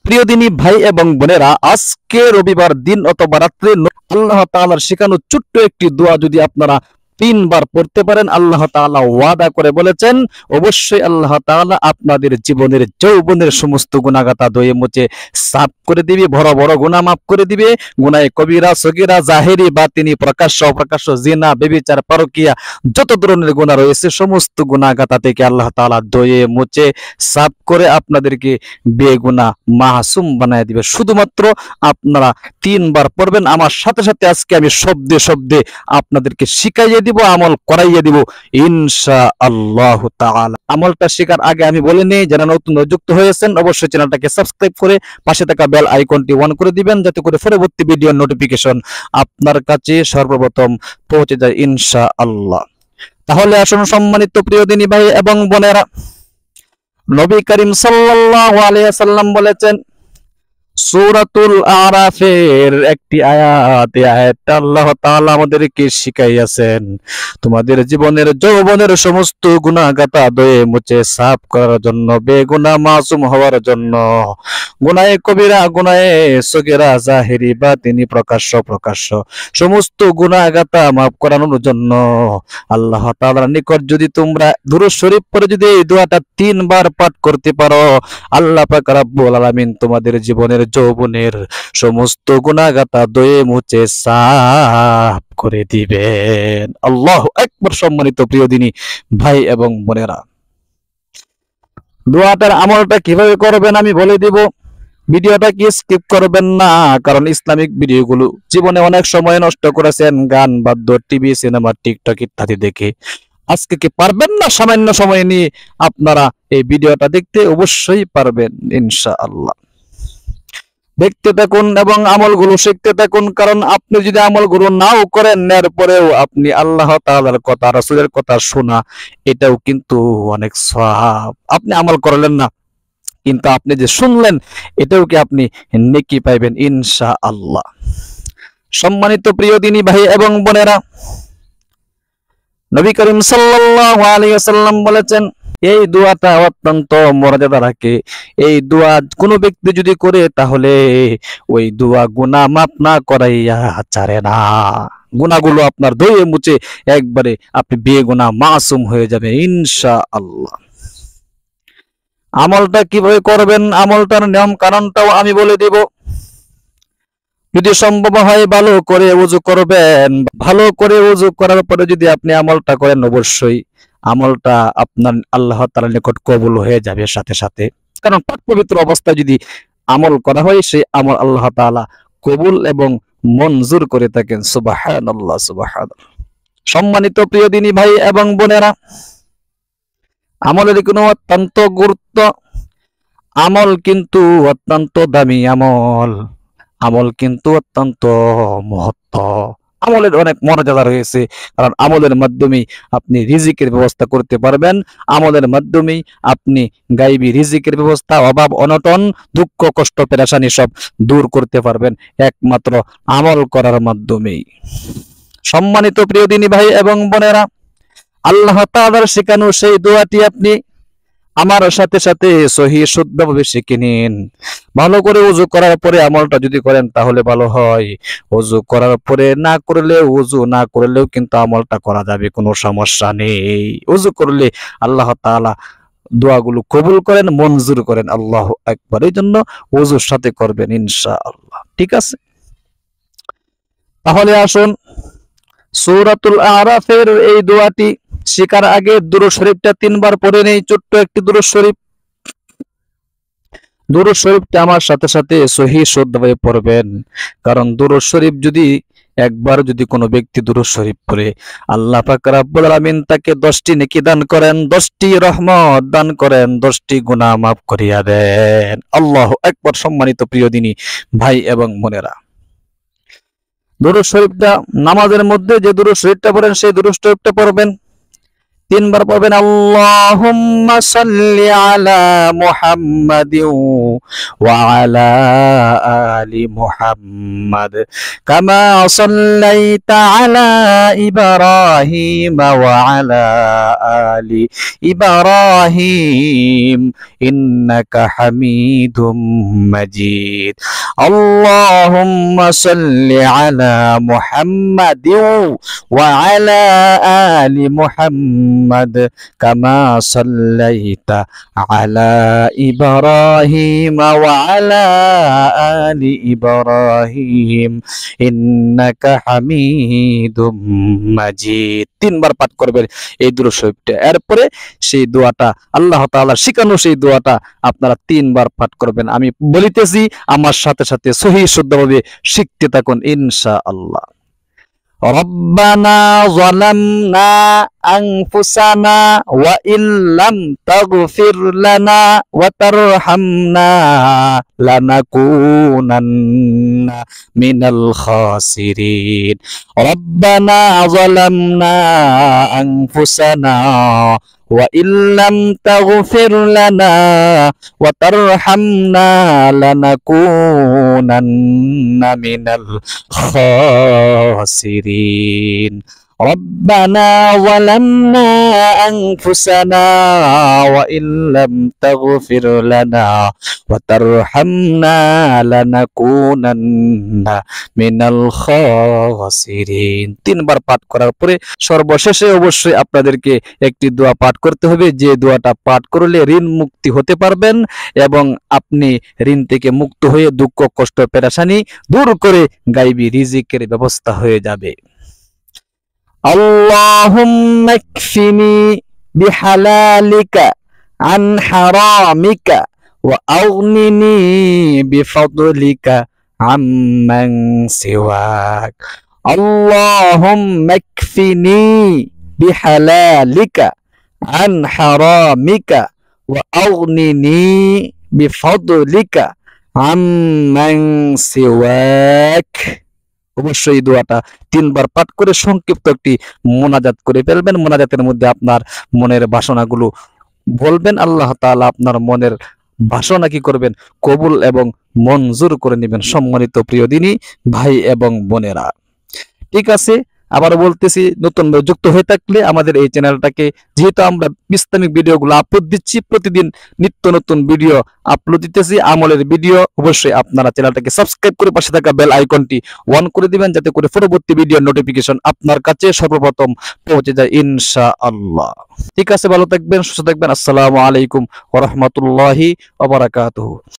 প্রিয় দিনী ভাই এবং বোনেরা, আজকে রবিবার দিন অথবা রাত্রে আল্লাহ তাআলার শেখানো ছোট্ট একটি দোয়া যদি আপনারা 3 বার পড়তে পারেন, আল্লাহ তাআলা ওয়াদা করে বলেছেন অবশ্যই আল্লাহ তাআলা আপনাদের জীবনের যৌবনের সমস্ত গুনাহগাতা ধুয়ে মুছে সাফ করে দিবে, বড় বড় গুনাহ মাফ করে দিবে। গুনাহে কবিরা সগীরা জাহেরি বাতিনি প্রকাশ্য অপ্রকাশ্য জিনা ব্যভিচার পরকিয়া যত ধরনের গুনাহ রয়েছে সমস্ত গুনাহগাতা থেকে আল্লাহ তাআলা ধুয়ে মুছে সাফ করে আপনাদেরকে বেগুনাহ মাসুম বানায় দিবে। শুধুমাত্র আপনারা 3 বার পড়বেন। আমার সাথে সাথে আজকে আমি শব্দে শব্দে আপনাদেরকে শিখাইয়ে দিব, আমল করাইয়ে দিব ইনশাআল্লাহ তাআলা। আমলটা শেখার আগে আমি বলে নেই, যারা নতুন যুক্ত হয়েছেন অবশ্যই চ্যানেলটাকে সাবস্ক্রাইব করে পাশে থাকা বেল আইকনটি অন করে দিবেন, যাতে করে পরবর্তী ভিডিওর নোটিফিকেশন আপনার কাছে সর্বপ্রথম পৌঁছে যায় ইনশাআল্লাহ। তাহলে আসুন সম্মানিত প্রিয় দিনী ভাই এবং বোনেরা, নবী করিম সাল্লাল্লাহু আলাইহি ওয়াসাল্লাম বলেছেন সূরাতুল আরাফের একটি আয়াত, এই আয়াতটা আল্লাহ তাআলা আমাদেরকে শিখাইয়াছেন তোমাদের জীবনের যৌবনের সমস্ত গুনাহগাতা ধুয়ে মুছে সাফ করার জন্য, বেগুনাহ মাসুম হওয়ার জন্য, গুনাহে কবিরা গুনাহে সগীরা জাহেরি বাতিনি প্রকাশ্য প্রকাশ্য সমস্ত গুনাহগাতা মাফ করানোর জন্য আল্লাহ তাআলার নিকট যদি তোমরা দুরূদ শরীফ পড়ে যদি এই দোয়াটা 3 বার পাঠ করতে পারো, আল্লাহ পাক রব্বুল আলামিন তোমাদের জীবনের যৌবনের সমস্ত গুনাহগাতা ধুয়ে মুছে সাফ করে দিবেন। আল্লাহু আকবার। সম্মানিত প্রিয় দিনী ভাই এবং বোনেরা, দোয়াটার আমলটা কিভাবে করবেন আমি বলে দিব। ভিডিওটা কি স্কিপ করবেন না, কারণ ইসলামিক ভিডিওগুলো জীবনে অনেক সময় নষ্ট করেছেন গান বাদ্য টিভি সিনেমা টিকটক ইত্যাদি দেখে। আজকে কি পারবেন না সামান্য সময় নিয়ে আপনারা এই ভিডিওটা দেখতে? অবশ্যই পারবেন ইনশাআল্লাহ। দেখতে থাকুন এবং আমলগুলো শিখতে থাকুন, কারণ আপনি যদি আমলগুলো নাও করেন এরপরেও আপনি আল্লাহ তাআলার কথা রাসূলের কথা শোনা, এটাও কিন্তু অনেক সওয়াব। আপনি আমল করলেন না কিন্তু আপনি যে শুনলেন এটাও কি আপনি নেকি পাইবেন ইনশাআল্লাহ। সম্মানিত প্রিয় দিনী ভাই এবং বোনেরা, নবী করিম সাল্লাল্লাহু আলাইহি ওয়াসাল্লাম বলেছেন এই দোয়াটা অত্যন্ত মর্যাদা রাখে। এই দোয়া কোনো ব্যক্তি যদি করে তাহলে ওই দোয়া গুনাহ মাফ না করাইয়া ছাড়ে না। গুনাহগুলো আপনার ধুয়ে মুছে একবারে আপনি বেগুনাহ মাসুম হয়ে যাবে ইনশাআল্লাহ। আমলটা কিভাবে করবেন, আমলটার নিয়ম কানুনটাও আমি বলে দিব। যদি সম্ভব হয় ভালো করে ওযু করবেন। ভালো করে ওযু করার পরে যদি আপনি আমলটা করেন অবশ্যই আমলটা আপনার আল্লাহ তাআলার নিকট কবুল হয়ে যাবে সাথে সাথে। কারণ পাক পবিত্র অবস্থায় যদি আমল করা হয় সেই আমল আল্লাহ তাআলা কবুল এবং মঞ্জুর করে থাকেন। সুবহানাল্লাহ সুবহানাল্লাহ। সম্মানিত প্রিয় দিনী ভাই এবং বোনেরা, আমলের কোনো অত্যন্ত গুরুত্ব, আমল কিন্তু অত্যন্ত দামি আমল, আমল কিন্তু অত্যন্ত মহত্ব, আমলের অনেক মর্যাদা রয়েছে। কারণ আমলের মাধ্যমে আপনি রিজিকের ব্যবস্থা করতে পারবেন, আমলের মাধ্যমে আপনি গায়বী রিজিকের ব্যবস্থা, অভাব অনটন দুঃখ কষ্ট পেরেশানি সব দূর করতে পারবেন একমাত্র আমল করার মাধ্যমেই। সম্মানিত প্রিয় দিনী ভাই এবং বোনেরা, আল্লাহ তাআলার শেখানো সেই দোয়াটি আপনি আমার সাথে সাথে সহি শুদ্ধভাবে শিখে নিন। ভালো করে ওযু করার পরে আমলটা যদি করেন তাহলে ভালো হয়। ওযু করার পরে না করলে, ওযু না করলেও কিন্তু আমলটা করা যাবে, কোনো সমস্যা নেই। ওযু করলে আল্লাহ তাআলা দোয়াগুলো কবুল করেন, মঞ্জুর করেন। আল্লাহু আকবার। এই জন্য ওযুর সাথে করবেন ইনশাআল্লাহ। ঠিক আছে, তাহলে আসুন সূরাতুল আরাফের এই দোয়াটি শিকার আগে দুরূদ শরীফটা 3 বার পড়ে নেই। ছোট্ট একটি দুরূদ শরীফ, দুরূদ শরীফটা আমার সাথে সাথে সহি শুদ্ধভাবে পড়বেন। কারণ দুরূদ শরীফ যদি একবার যদি কোনো ব্যক্তি দুরূদ শরীফ পড়ে, আল্লাহ পাক রব্বুল আলামিন তাকে 10টি নেকি দান করেন, 10টি রহমত দান করেন, 10টি গুনাহ মাফ করিয়া দেন। আল্লাহু আকবার। সম্মানিত প্রিয় দিনী ভাই এবং বোনেরা, দুরূদ শরীফটা নামাজের মধ্যে যে দুরূদ শরীফটা পড়েন সেই দুরূদ শরীফটা পড়বেন। তিনবার পড়বেন আল্লাহুম্মা সাল্লি আলা মুহাম্মাদিন ওয়া আলা আলি মুহাম্মাদ কামা সাল্লাইতা আলা ইব্রাহিম ওয়া আলা আলি ইব্রাহিম ইন্নাকা হামিদুম মাজিদ। আল্লাহুম্মা সাল্লি আলা মুহাম্মাদিন ওয়া আলা আলি মুহাম্মাদ কামা সাল্লাইতা আলা ইব্রাহিম ওয়া আলা আলি ইব্রাহিম ইন্নাকা হামিদুম মাজিদ। তিনবার পাঠ করবেন এই দুরূদ শরীফটা। এরপরে সেই দোয়াটা আল্লাহ তাআলার শিখানো সেই দোয়াটা আপনারা তিনবার পাঠ করবেন। আমি বলিতেছি, আমার সাথে সাথে সহিহ শুদ্ধভাবে শিখতে থাকুন ইনশাআল্লাহ। রব্বানা যালামনা আনফুসানা ওয়া ইল্লাম তাগফির লানা ওয়া তারহামনা লানাকুনান্না মিনাল খাসিরিন। রব্বানা যালামনা আনফুসানা ওয়া ইল্লাম তাগফির লানা ওয়া তারহামনা লানাকুনান্না মিনাল খাসিরিন। ربنا ظلمنا أنفسنا وإن لم تغفر لنا وترحمنا لنكونن من الخاسرين। তিনবার পাঠ করার পরে সর্বশেষে অবশ্যই আপনাদেরকে একটি দোয়া পাঠ করতে হবে, যে দোয়াটা পাঠ করলে ঋণ মুক্তি হতে পারবেন এবং আপনি ঋণ থেকে মুক্ত হয়ে দুঃখ কষ্ট পেরেশানি দূর করে গায়বী রিজিকের ব্যবস্থা হয়ে যাবে। اللهم اكفني بحلالك عن حرامك وأغنني بفضلك عمن سواك। اللهم اكفني بحلالك عن حرامك وأغنني بفضلك عمن سواك। অবশ্যই দোয়াটা তিনবার পাঠ করে সংক্ষিপ্ত একটি মোনাজাত করে ফেলবেন। মোনাজাতের মধ্যে আপনার মনের বাসনাগুলো বলবেন, আল্লাহ তাআলা আপনার মনের বাসনা কি করবেন, কবুল এবং মঞ্জুর করে নেবেন। সম্মানিত প্রিয় দিনী ভাই এবং বোনেরা, ঠিক আছে, আবার বলতেছি, নতুন যুক্ত হয়ে থাকলে আমাদের এই চ্যানেলটাকে, যেহেতু আমরা ইসলামিক ভিডিওগুলো আপলোড দিচ্ছি, প্রতিদিন নিত্য নতুন ভিডিও আপলোড দিতেছি, আমলের ভিডিও, অবশ্যই আপনারা চ্যানেলটাকে সাবস্ক্রাইব করে পাশে থাকা বেল আইকনটি অন করে দিবেন, যাতে করে পরবর্তী ভিডিও নোটিফিকেশন আপনার কাছে সর্বপ্রথম পৌঁছে যায় ইনশাআল্লাহ। ঠিক আছে, ভালো থাকবেন, সুস্থ থাকবেন। আসসালামু আলাইকুম ওয়া রাহমাতুল্লাহি ওয়া বারাকাতুহু।